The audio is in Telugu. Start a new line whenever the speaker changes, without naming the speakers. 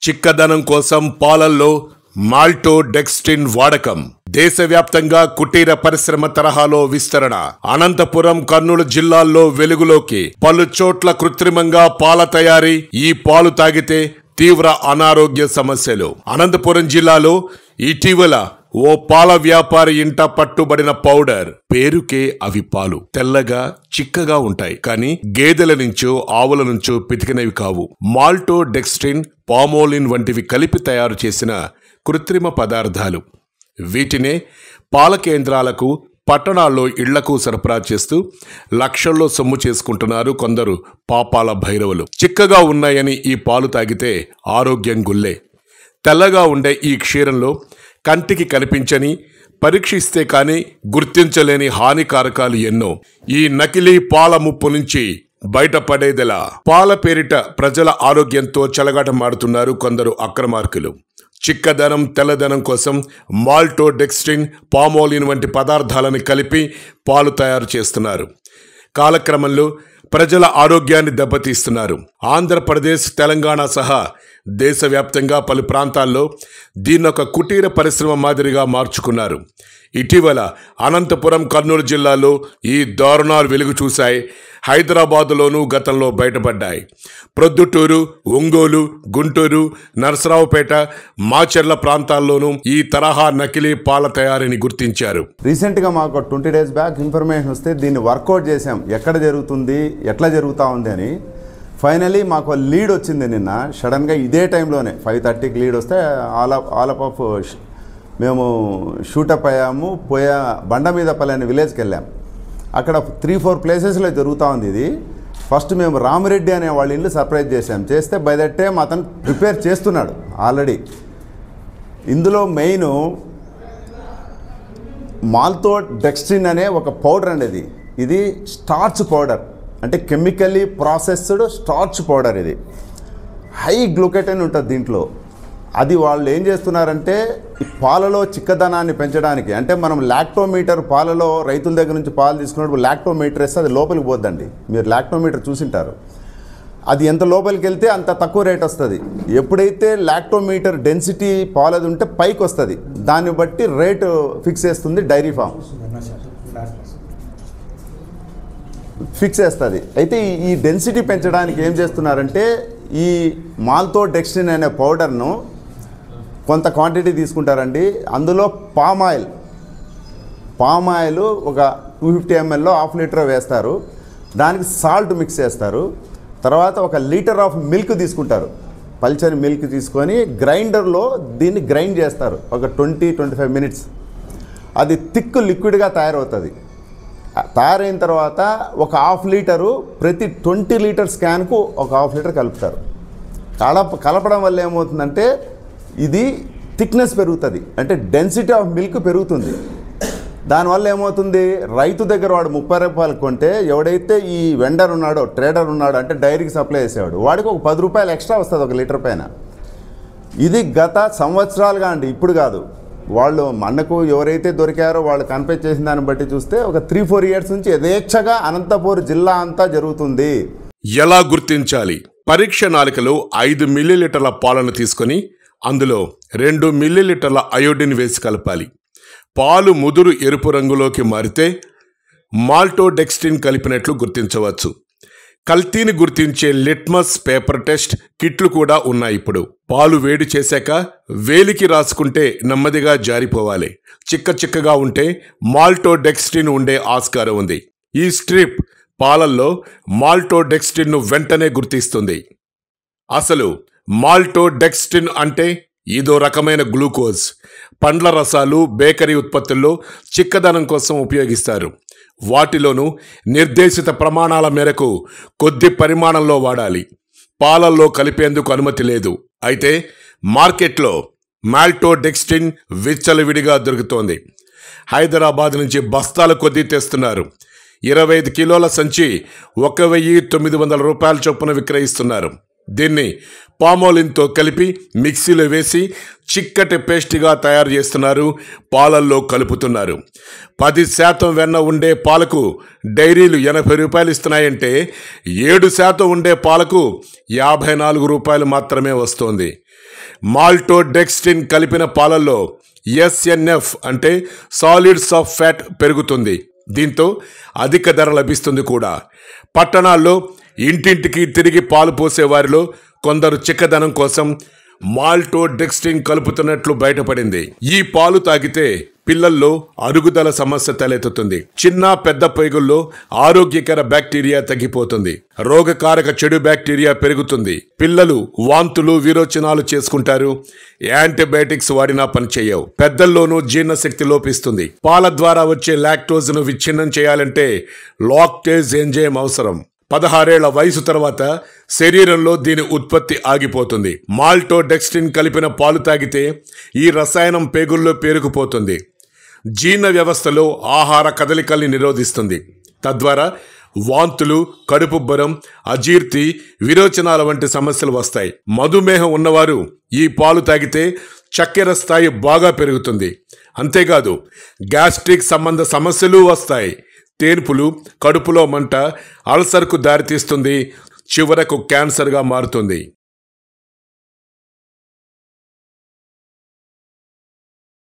చిక్కదనం కోసం పాలల్లో మాల్టోడెక్స్ట్రిన్ వాడకం దేశవ్యాప్తంగా కుటీర పరిశ్రమ తరహాలో విస్తరణ. అనంతపురం, కర్నూలు జిల్లాల్లో వెలుగులోకి. పలు చోట్ల కృత్రిమంగా పాల తయారీ. ఈ పాలు తాగితే తీవ్ర అనారోగ్య సమస్యలు. అనంతపురం జిల్లాలో ఇటీవల ఓ పాల వ్యాపారి ఇంట పట్టుబడిన పౌడర్. పేరుకే అవి పాలు. తెల్లగా చిక్కగా ఉంటాయి, కానీ గేదెల నుంచో ఆవుల నుంచో పితికినవి కావు. మాల్టోడెక్స్ట్రిన్, పామోలిన్ వంటివి కలిపి తయారు చేసిన కృత్రిమ పదార్థాలు. వీటినే పాల కేంద్రాలకు, పట్టణాల్లో ఇళ్లకు సరఫరా చేస్తూ లక్షల్లో సొమ్ము చేసుకుంటున్నారు కొందరు పాపాల భైరవులు. చిక్కగా ఉన్నాయని ఈ పాలు తాగితే ఆరోగ్యం గుల్లే. తెల్లగా ఉండే ఈ క్షీరంలో కంటికి కనిపించని, పరీక్షిస్తే కానీ గుర్తించలేని హానికారకాలు ఎన్నో. ఈ నకిలీ పాల ముప్పు నుంచి బయటపడేదెలా? పాల పేరిట ప్రజల ఆరోగ్యంతో చెలగాటమాడుతున్నారు కొందరు అక్రమార్కులు. చిక్కదనం, తెల్లదనం కోసం మాల్టోడెక్స్ట్రిన్, పామోలిన్ వంటి పదార్థాలను కలిపి పాలు తయారు చేస్తున్నారు. కాలక్రమంలో ప్రజల ఆరోగ్యాన్ని దెబ్బతీస్తున్నారు. ఆంధ్రప్రదేశ్, తెలంగాణ సహా దేశవ్యాప్తంగా పలు ప్రాంతాల్లో దీన్నొక కుటీర పరిశ్రమ మాదిరిగా మార్చుకున్నారు. ఇటీవల అనంతపురం, కర్నూలు జిల్లాలో ఈ దారుణాలు వెలుగు చూశాయి. హైదరాబాదులోనూ గతంలో బయటపడ్డాయి. ప్రొద్దుటూరు, ఒంగోలు, గుంటూరు, నరసరావుపేట, మాచర్ల ప్రాంతాల్లోనూ ఈ తరహా నకిలీ పాల తయారీని గుర్తించారు.
రీసెంట్గా మాకు 20 days బ్యాక్ ఇన్ఫర్మేషన్ వస్తే దీన్ని వర్కౌట్ చేసాం. ఎక్కడ జరుగుతుంది, ఎట్లా జరుగుతూ ఉంది అని. ఫైనలీ మాకు లీడ్ వచ్చింది నిన్న. సడన్గా ఇదే టైంలోనే 5:30కి లీడ్ వస్తే ఆల్ ఆఫ్ మేము షూటప్ అయ్యాము. బండ మీద పల్లెని విలేజ్కి వెళ్ళాం. అక్కడ 3-4 ప్లేసెస్లో జరుగుతూ ఉంది ఇది. ఫస్ట్ మేము రామిరెడ్డి అనే వాళ్ళ ఇల్లు సర్ప్రైజ్ చేసాం. చేస్తే బై దట్ టైం అతను ప్రిపేర్ చేస్తున్నాడు ఆల్రెడీ. ఇందులో మెయిన్ మాల్టోడెక్స్ట్రిన్ అనే ఒక పౌడర్ అండి. ఇది స్టార్చ్ పౌడర్, అంటే కెమికల్లీ ప్రాసెస్డ్ స్టార్చ్ పౌడర్. ఇది హై గ్లూకెటైన్ ఉంటుంది దీంట్లో. అది వాళ్ళు ఏం చేస్తున్నారంటే ఈ పాలలో చిక్కదనాన్ని పెంచడానికి, అంటే మనం లాక్టోమీటర్ పాలలో రైతుల దగ్గర నుంచి పాలు తీసుకున్నప్పుడు లాక్టోమీటర్ వేస్తే అది లోపలికి పోద్దండి. మీరు లాక్టోమీటర్ చూసింటారు. అది ఎంత లోపలికి వెళ్తే అంత తక్కువ రేట్ వస్తుంది. ఎప్పుడైతే లాక్టోమీటర్ డెన్సిటీ పాలది ఉంటే పైకి వస్తుంది. దాన్ని బట్టి రేటు ఫిక్స్ చేస్తుంది డైరీ ఫామ్, ఫిక్స్ చేస్తుంది. అయితే ఈ డెన్సిటీ పెంచడానికి ఏం చేస్తున్నారంటే ఈ మాల్టోడెక్స్ట్రిన్ అనే పౌడర్ను కొంత క్వాంటిటీ తీసుకుంటారండి. అందులో పామ్ ఆయిల్ ఒక 250 mlలో 1/2 లీటర్ వేస్తారు. దానికి సాల్ట్ మిక్స్ చేస్తారు. తర్వాత 1 లీటర్ ఆఫ్ మిల్క్ తీసుకుంటారు. పల్చని మిల్క్ తీసుకొని గ్రైండర్లో దీన్ని గ్రైండ్ చేస్తారు ఒక 20-25 minutes. అది థిక్ లిక్విడ్గా తయారవుతుంది. తయారైన తర్వాత ఒక 1/2 లీటరు ప్రతి 20 లీటర్స్ క్యాన్కు ఒక 1/2 లీటర్ కలుపుతారు. కలపడం వల్ల ఏమవుతుందంటే ఇది థిక్నెస్ పెరుగుతుంది, అంటే డెన్సిటీ ఆఫ్ మిల్క్ పెరుగుతుంది. దానివల్ల ఏమవుతుంది, రైతు దగ్గర వాడు 30 రూపాయలు కొంటే ఎవడైతే ఈ వెండర్ ఉన్నాడో, ట్రేడర్ ఉన్నాడో, అంటే డైరీకి సప్లై చేసేవాడు, వాడికి ఒక 10 రూపాయలు ఎక్స్ట్రా వస్తుంది 1 లీటర్ పైన. ఇది గత సంవత్సరాలుగా అండి, ఇప్పుడు కాదు. వాళ్ళు మనకు ఎవరైతే దొరికారో వాళ్ళు కన్ఫెస్ చేసిన దాన్ని బట్టి చూస్తే ఒక 3-4 years నుంచి యథేచ్ఛగా అనంతపూర్ జిల్లా అంతా జరుగుతుంది.
ఎలా గుర్తించాలి? పరీక్ష నాళికలో 5 మిల్లీలీటర్ల పాలను తీసుకొని అందులో 2 మిల్లీలీటర్ల అయోడిన్ వేసి కలపాలి. పాలు ముదురు ఎరుపు రంగులోకి మారితే మాల్టోడెక్స్ట్రిన్ కలిపినట్లు గుర్తించవచ్చు. కల్తీని గుర్తించే లిట్మస్ పేపర్ టెస్ట్ కిట్లు కూడా ఉన్నాయి ఇప్పుడు. పాలు వేడి చేశాక వేలికి రాసుకుంటే నెమ్మదిగా జారిపోవాలి. చిక్కగా ఉంటే మాల్టోడెక్స్ట్రిన్ ఉండే ఆస్కారం ఉంది. ఈ స్ట్రిప్ పాలల్లో మాల్టోడెక్స్ట్రిన్ను వెంటనే గుర్తిస్తుంది. అసలు మాల్టోడెక్స్ట్రిన్ అంటే ఇదో రకమైన గ్లూకోజ్. పండ్ల రసాలు, బేకరీ ఉత్పత్తుల్లో చిక్కదనం కోసం ఉపయోగిస్తారు. వాటిలోనూ నిర్దేశిత ప్రమాణాల మేరకు కొద్ది పరిమాణంలో వాడాలి. పాలల్లో కలిపేందుకు అనుమతి లేదు. అయితే మార్కెట్లో మాల్టోడెక్స్ట్రిన్ విచ్చలవిడిగా దొరుకుతోంది. హైదరాబాద్ నుంచి బస్తాల కొద్దీ తెస్తున్నారు. 25 కిలోల సంచి 1,900 రూపాయల చొప్పున విక్రయిస్తున్నారు. దీన్ని పామోలిన్తో కలిపి మిక్సీలో వేసి చిక్కటి పేస్ట్గా తయారు చేస్తున్నారు. పాలల్లో కలుపుతున్నారు. 10% వెన్న ఉండే పాలకు డైరీలు 80 రూపాయలు ఇస్తున్నాయంటే 7% ఉండే పాలకు 54 రూపాయలు మాత్రమే వస్తోంది. మాల్టోడెక్స్ట్రిన్ కలిపిన పాలల్లో SNF అంటే సాలిడ్స్ ఆఫ్ ఫ్యాట్ పెరుగుతుంది. దీంతో అధిక ధర లభిస్తుంది కూడా. పట్టణాల్లో ఇంటింటికి తిరిగి పాలు పోసే వారిలో కొందరు చిక్కదనం కోసం మాల్టోడెక్స్ట్రిన్ కలుపుతున్నట్లు బయటపడింది. ఈ పాలు తాగితే పిల్లల్లో అరుగుదల సమస్య తలెత్తుతుంది. చిన్న పెద్ద పేగుల్లో ఆరోగ్యకర బ్యాక్టీరియా తగ్గిపోతుంది. రోగకారక చెడు బ్యాక్టీరియా పెరుగుతుంది. పిల్లలు వాంతులు విరోచనాలు చేసుకుంటారు. యాంటీబయాటిక్స్ వాడినా పనిచేయవు. పెద్దల్లోనూ జీర్ణశక్తి లోపిస్తుంది. పాల ద్వారా వచ్చే లాక్టోజ్ను విచ్ఛిన్నం చేయాలంటే లాక్టేజ్ ఎంజైమ్ అవసరం. 16 ఏళ్ల వయసు తర్వాత శరీరంలో దీని ఉత్పత్తి ఆగిపోతుంది. మాల్టోడెక్స్ట్రిన్ కలిపిన పాలు తాగితే ఈ రసాయనం పేగుల్లో పేరుకుపోతుంది. జీర్ణ వ్యవస్థలో ఆహార కదలికల్ని నిరోధిస్తుంది. తద్వారా వాంతులు, కడుపుబ్బరం, అజీర్తి, విరోచనాల వంటి సమస్యలు వస్తాయి. మధుమేహం ఉన్నవారు ఈ పాలు తాగితే చక్కెర స్థాయి బాగా పెరుగుతుంది. అంతేకాదు గ్యాస్ట్రిక్ సంబంధ సమస్యలు వస్తాయి. తేన్పులు, కడుపులో మంట, అల్సర్కు దారితీస్తుంది. చివరకు క్యాన్సర్గా మారుతుంది.